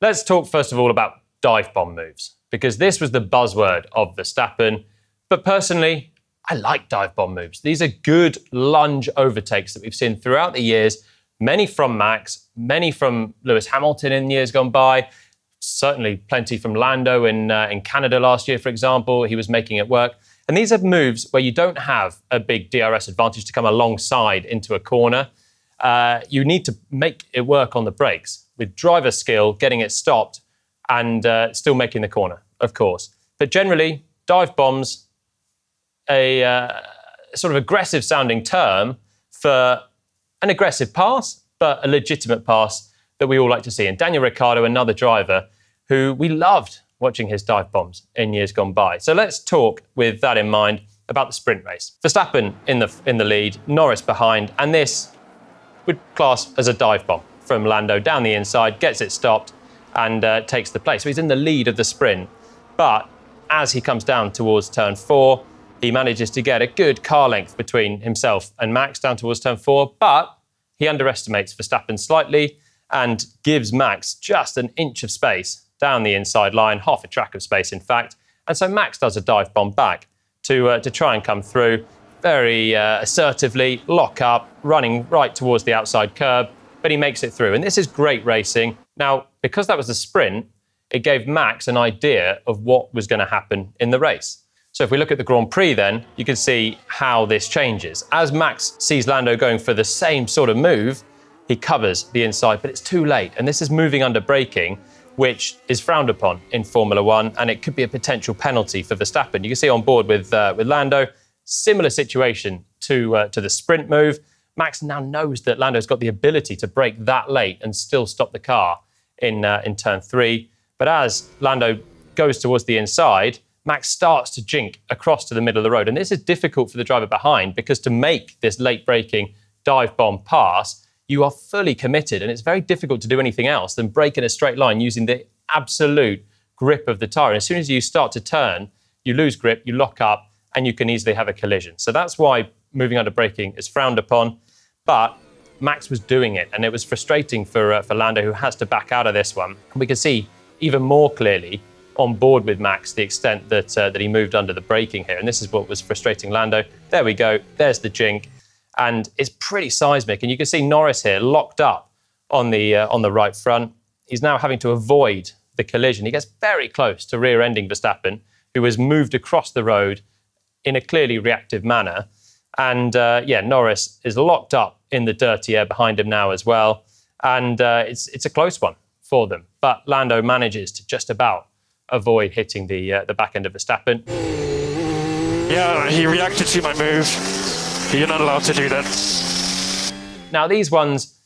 Let's talk first of all about dive bomb moves, because this was the buzzword of Verstappen. But personally, I like dive bomb moves. These are good lunge overtakes that we've seen throughout the years, many from Max, many from Lewis Hamilton in years gone by, certainly plenty from Lando in Canada last year, for example. He was making it work. And these are moves where you don't have a big DRS advantage to come alongside into a corner. You need to make it work on the brakes with driver skill, getting it stopped and still making the corner, of course. But generally, dive bombs, a sort of aggressive sounding term for an aggressive pass, but a legitimate pass that we all like to see. And Daniel Ricciardo, another driver who we loved watching his dive bombs in years gone by. So let's talk with that in mind about the sprint race. Verstappen in the lead, Norris behind, and this would class as a dive bomb from Lando down the inside, gets it stopped and takes the place. So he's in the lead of the sprint, but as he comes down towards turn 4, he manages to get a good car length between himself and Max down towards turn 4, but he underestimates Verstappen slightly and gives Max just an inch of space down the inside line, half a track of space, in fact. And so Max does a dive bomb back to try and come through very assertively, lock up, running right towards the outside curb, but he makes it through. And this is great racing. Now, because that was a sprint, it gave Max an idea of what was going to happen in the race. So if we look at the Grand Prix then, you can see how this changes. As Max sees Lando going for the same sort of move, he covers the inside, but it's too late. And this is moving under braking, which is frowned upon in Formula One, and it could be a potential penalty for Verstappen. You can see on board with Lando, similar situation to the sprint move. Max now knows that Lando's got the ability to brake that late and still stop the car in turn 3. But as Lando goes towards the inside, Max starts to jink across to the middle of the road. And this is difficult for the driver behind, because to make this late braking dive bomb pass, you are fully committed. And it's very difficult to do anything else than brake in a straight line using the absolute grip of the tyre. And as soon as you start to turn, you lose grip, you lock up, and you can easily have a collision. So that's why moving under braking is frowned upon. But Max was doing it, and it was frustrating for Lando, who has to back out of this one. And we can see even more clearly on board with Max the extent that he moved under the braking here. And this is what was frustrating Lando. There we go. There's the jink. And it's pretty seismic. And you can see Norris here locked up on the right front. He's now having to avoid the collision. He gets very close to rear-ending Verstappen, who has moved across the road in a clearly reactive manner. And Norris is locked up in the dirty air behind him now as well. And it's a close one for them. But Lando manages to just about avoid hitting the back end of Verstappen. Yeah, he reacted to my move. You're not allowed to do that. Now, these ones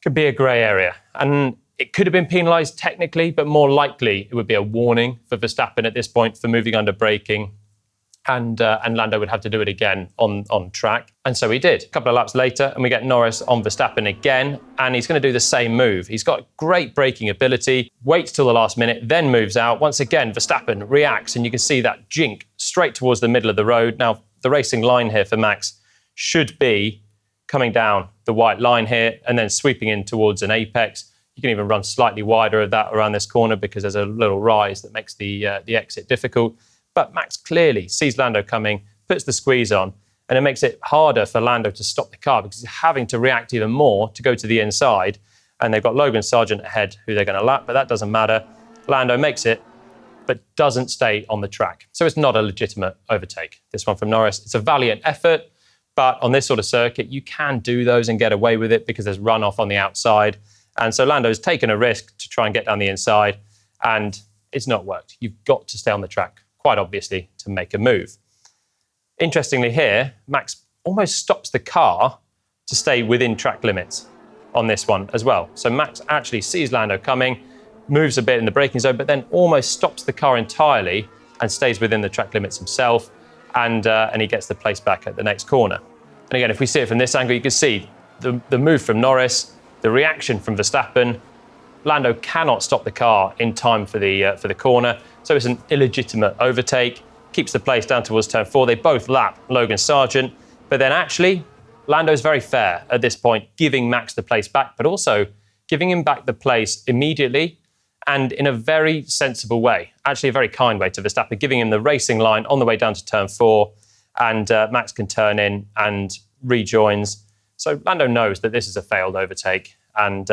could be a grey area, and it could have been penalised technically, but more likely it would be a warning for Verstappen at this point for moving under braking, and Lando would have to do it again on track. And so he did. A couple of laps later, and we get Norris on Verstappen again, and he's going to do the same move. He's got great braking ability, waits till the last minute, then moves out. Once again, Verstappen reacts, and you can see that jink straight towards the middle of the road. Now, the racing line here for Max should be coming down the white line here and then sweeping in towards an apex. You can even run slightly wider of that around this corner because there's a little rise that makes the exit difficult. But Max clearly sees Lando coming, puts the squeeze on, and it makes it harder for Lando to stop the car because he's having to react even more to go to the inside. And they've got Logan Sargent ahead who they're going to lap, but that doesn't matter. Lando makes it, but doesn't stay on the track. So it's not a legitimate overtake, this one from Norris. It's a valiant effort, but on this sort of circuit, you can do those and get away with it because there's runoff on the outside. And so Lando's taken a risk to try and get down the inside, and it's not worked. You've got to stay on the track, quite obviously, to make a move. Interestingly here, Max almost stops the car to stay within track limits on this one as well. So Max actually sees Lando coming, moves a bit in the braking zone, but then almost stops the car entirely and stays within the track limits himself, and he gets the place back at the next corner. And again, if we see it from this angle, you can see the move from Norris, the reaction from Verstappen. Lando cannot stop the car in time for the corner, so it's an illegitimate overtake. Keeps the place down towards turn 4. They both lap Logan Sargent, but then actually Lando's very fair at this point, giving Max the place back, but also giving him back the place immediately and in a very sensible way, actually a very kind way to Verstappen, giving him the racing line on the way down to turn 4, and Max can turn in and rejoins. So Lando knows that this is a failed overtake, and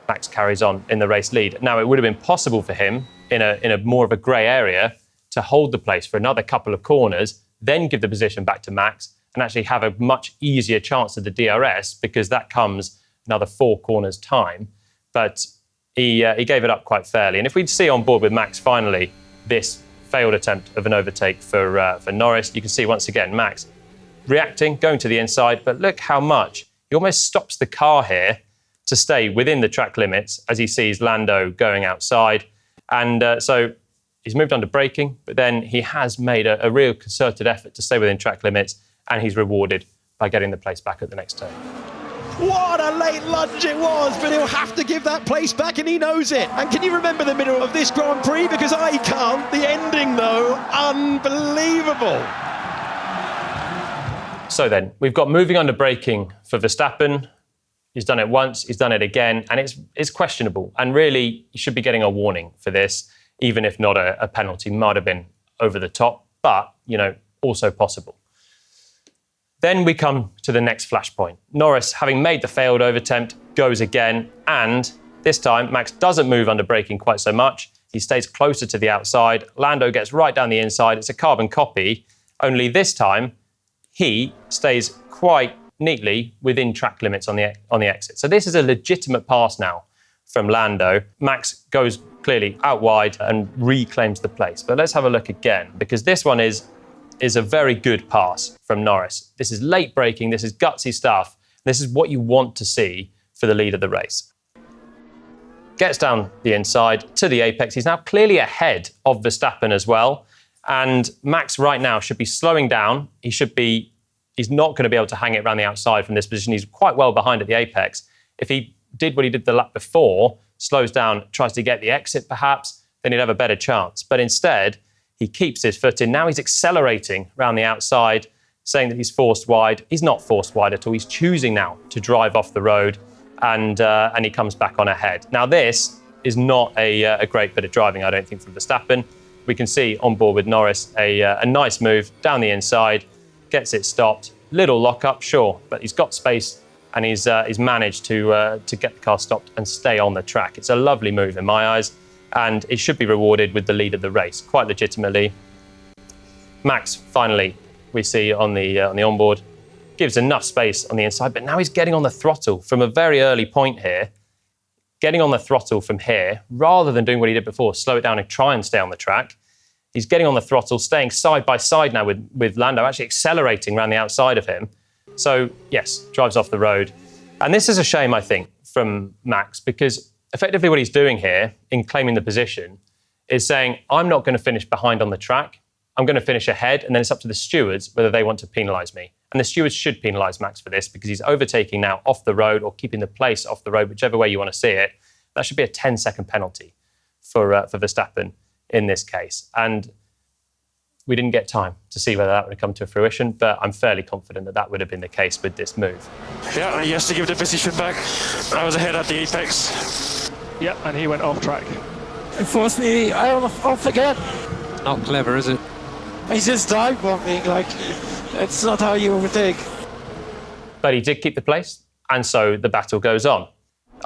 Max carries on in the race lead. Now, it would have been possible for him in a more of a grey area to hold the place for another couple of corners, then give the position back to Max, and actually have a much easier chance of the DRS, because that comes another 4 corners time. But he gave it up quite fairly. And if we'd see on board with Max finally this failed attempt of an overtake for Norris, you can see once again Max reacting, going to the inside, but look how much he almost stops the car here to stay within the track limits as he sees Lando going outside. And so he's moved on to braking, but then he has made a real concerted effort to stay within track limits, and he's rewarded by getting the place back at the next turn. What a late lunge it was, but he'll have to give that place back, and he knows it. And can you remember the middle of this Grand Prix? Because I can't. The ending, though, unbelievable. So then, we've got moving under braking for Verstappen. He's done it once, he's done it again, and it's questionable. And really, he should be getting a warning for this, even if not a penalty. Might have been over the top, but, also possible. Then we come to the next flashpoint. Norris, having made the failed overattempt, goes again, and this time Max doesn't move under braking quite so much. He stays closer to the outside. Lando gets right down the inside. It's a carbon copy, only this time he stays quite neatly within track limits on the exit. So this is a legitimate pass now from Lando. Max goes clearly out wide and reclaims the place. But let's have a look again, because this one is a very good pass from Norris. This is late braking, this is gutsy stuff. This is what you want to see for the lead of the race. Gets down the inside to the apex. He's now clearly ahead of Verstappen as well. And Max right now should be slowing down. He's not going to be able to hang it around the outside from this position. He's quite well behind at the apex. If he did what he did the lap before, slows down, tries to get the exit perhaps, then he'd have a better chance. But instead, he keeps his foot in. Now he's accelerating around the outside, saying that he's forced wide. He's not forced wide at all. He's choosing now to drive off the road, and he comes back on ahead. Now this is not a great bit of driving, I don't think, from Verstappen. We can see on board with Norris a nice move down the inside, gets it stopped. Little lock-up, sure, but he's got space, and he's managed to get the car stopped and stay on the track. It's a lovely move in my eyes, and it should be rewarded with the lead of the race, quite legitimately. Max, finally, we see on the onboard, gives enough space on the inside, but now he's getting on the throttle from a very early point here, getting on the throttle from here, rather than doing what he did before, slow it down and try and stay on the track. He's getting on the throttle, staying side by side now with Lando, actually accelerating around the outside of him. So, yes, drives off the road. And this is a shame, I think, from Max, because effectively what he's doing here in claiming the position is saying, I'm not going to finish behind on the track. I'm going to finish ahead, and then it's up to the stewards whether they want to penalise me. And the stewards should penalise Max for this, because he's overtaking now off the road or keeping the place off the road, whichever way you want to see it. That should be a 10-second penalty for Verstappen in this case. And we didn't get time to see whether that would come to fruition, but I'm fairly confident that would have been the case with this move. Yeah, he has to give the position back. I was ahead at the apex. Yeah, and he went off track. It forced me off again. Not clever, is it? He's just dive bombing, it's not how you overtake. But he did keep the place, and so the battle goes on.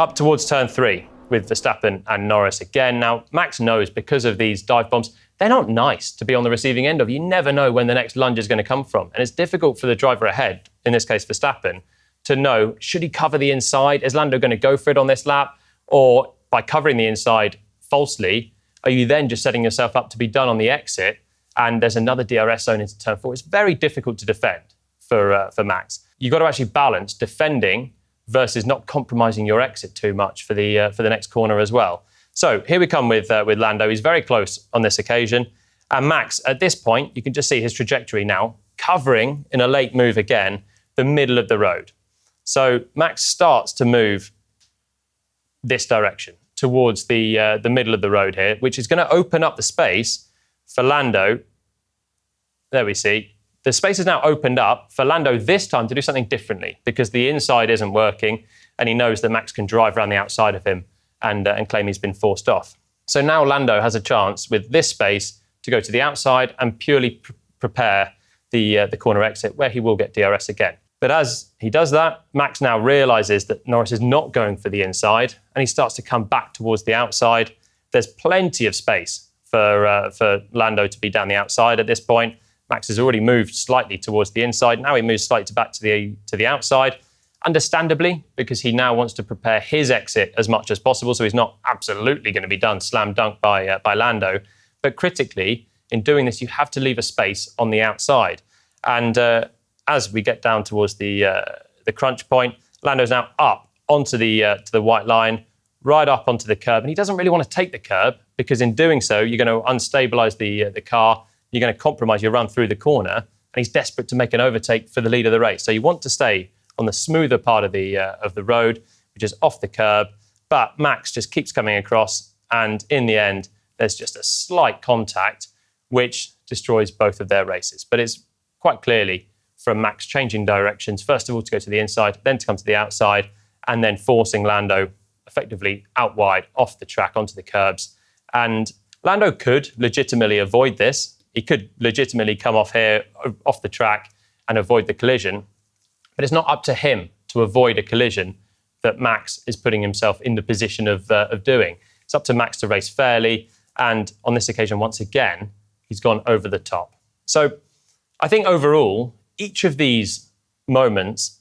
Up towards turn 3 with Verstappen and Norris again. Now, Max knows, because of these dive bombs, they're not nice to be on the receiving end of. You never know when the next lunge is going to come from. And it's difficult for the driver ahead, in this case Verstappen, to know, should he cover the inside? Is Lando going to go for it on this lap? Or by covering the inside falsely, are you then just setting yourself up to be done on the exit? And there's another DRS zone into turn 4. It's very difficult to defend for Max. You've got to actually balance defending versus not compromising your exit too much for the next corner as well. So here we come with Lando. He's very close on this occasion. And Max, at this point, you can just see his trajectory now, covering, in a late move again, the middle of the road. So Max starts to move this direction towards the middle of the road here, which is going to open up the space for Lando. There we see. The space is now opened up for Lando this time to do something differently, because the inside isn't working, and he knows that Max can drive around the outside of him and claim he's been forced off. So now Lando has a chance with this space to go to the outside and purely prepare the corner exit where he will get DRS again. But as he does that, Max now realises that Norris is not going for the inside and he starts to come back towards the outside. There's plenty of space for Lando to be down the outside at this point. Max has already moved slightly towards the inside. Now he moves slightly back to the outside, understandably, because he now wants to prepare his exit as much as possible. So he's not absolutely going to be done slam dunk by Lando. But critically, in doing this, you have to leave a space on the outside. And as we get down towards the crunch point, Lando's now up onto the white line, right up onto the curb. And he doesn't really want to take the curb because in doing so, you're going to unstabilise the car. You're going to compromise your run through the corner. And he's desperate to make an overtake for the lead of the race. So you want to stay on the smoother part of the road, which is off the curb. But Max just keeps coming across. And in the end, there's just a slight contact, which destroys both of their races. But it's quite clearly from Max changing directions, first of all to go to the inside, then to come to the outside, and then forcing Lando effectively out wide off the track onto the curbs. And Lando could legitimately avoid this. He could legitimately come off here, off the track, and avoid the collision. But it's not up to him to avoid a collision that Max is putting himself in the position of doing. It's up to Max to race fairly. And on this occasion, once again, he's gone over the top. So I think overall, each of these moments,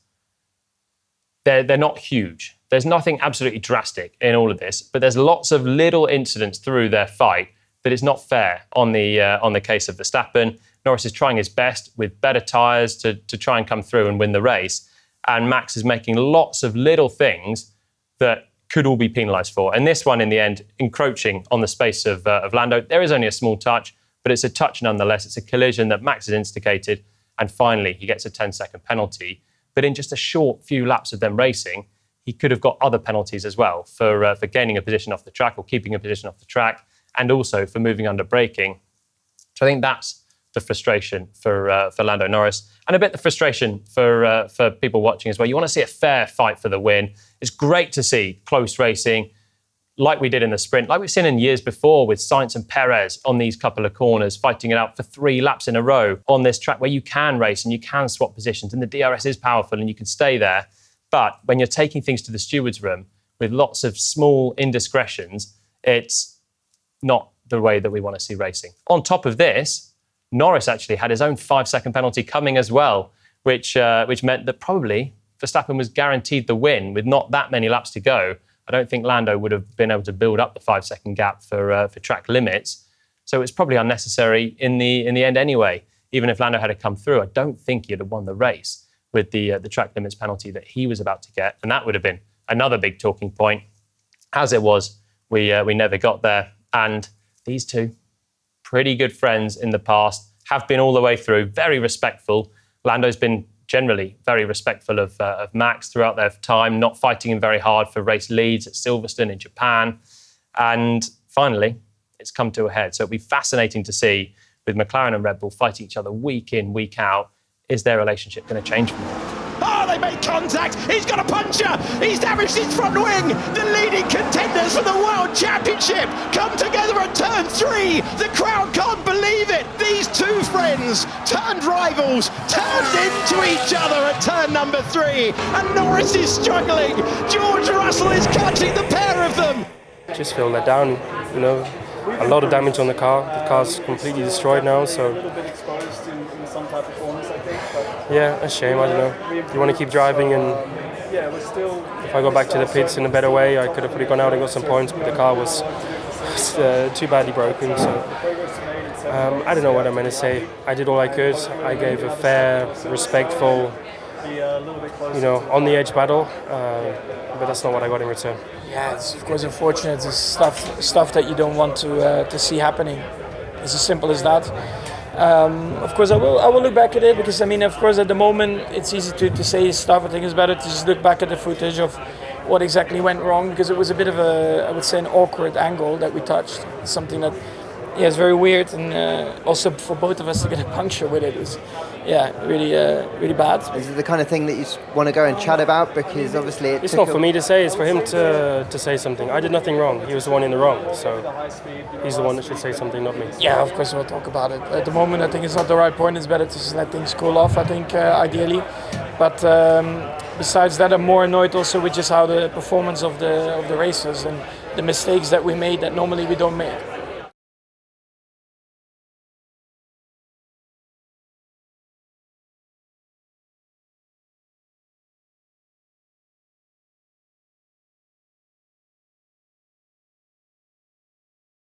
they're not huge. There's nothing absolutely drastic in all of this, but there's lots of little incidents through their fight that is not fair on the case of Verstappen. Norris is trying his best with better tyres to try and come through and win the race. And Max is making lots of little things that could all be penalised for. And this one, in the end, encroaching on the space of Lando. There is only a small touch, but it's a touch nonetheless. It's a collision that Max has instigated. And finally, he gets a 10-second penalty. But in just a short few laps of them racing, he could have got other penalties as well for gaining a position off the track or keeping a position off the track, and also for moving under braking. So I think that's the frustration for Lando Norris, and a bit the frustration for people watching as well. You want to see a fair fight for the win. It's great to see close racing, like we did in the sprint, like we've seen in years before with Sainz and Perez on these couple of corners, fighting it out for 3 laps in a row on this track where you can race and you can swap positions and the DRS is powerful and you can stay there. But when you're taking things to the steward's room with lots of small indiscretions, it's not the way that we want to see racing. On top of this, Norris actually had his own 5-second penalty coming as well, which meant that probably Verstappen was guaranteed the win with not that many laps to go. I don't think Lando would have been able to build up the 5-second gap for track limits. So it's probably unnecessary in the end anyway. Even if Lando had to come through, I don't think he'd have won the race with the track limits penalty that he was about to get. And that would have been another big talking point. As it was, we never got there. And these two, pretty good friends in the past, have been all the way through, very respectful. Lando's been generally very respectful of Max throughout their time, not fighting him very hard for race leads at Silverstone in Japan. And finally, it's come to a head. So it'll be fascinating to see, with McLaren and Red Bull fighting each other week in, week out, is their relationship going to change from there? Oh, they made contact. He's got a puncher. He's damaged his front wing. The leading contenders for the World Championship come together at turn 3. The crowd can't believe it. These two friends turned rivals, turned into each other at turn number 3. And Norris is struggling. George Russell is catching the pair of them. Just feel let down, you know. A lot of damage on the car. The car's completely destroyed now, so. Yeah, a shame, I don't know. You want to keep driving, and if I go back to the pits in a better way, I could have probably gone out and got some points, but the car was too badly broken, so I don't know what I'm going to say. I did all I could. I gave a fair, respectful, you know, on-the-edge battle, but that's not what I got in return. Yeah, it's of course unfortunate. It's stuff that you don't want to see happening. It's as simple as that. Of course, I will look back at it because, I mean, of course, at the moment, it's easy to say stuff. I think it's better to just look back at the footage of what exactly went wrong, because it was a bit of a, I would say, an awkward angle that we touched. It's something that yeah, it's very weird, and also for both of us to get a puncture with it is, yeah, really bad. Is it the kind of thing that you want to go and chat about? Because obviously it's not for me to say, it's for him to say something. I did nothing wrong. He was the one in the wrong, so he's the one that should say something, not me. Yeah, of course we'll talk about it. At the moment, I think it's not the right point. It's better to just let things cool off, I think, ideally. But besides that, I'm more annoyed also with just how the performance of the racers and the mistakes that we made that normally we don't make.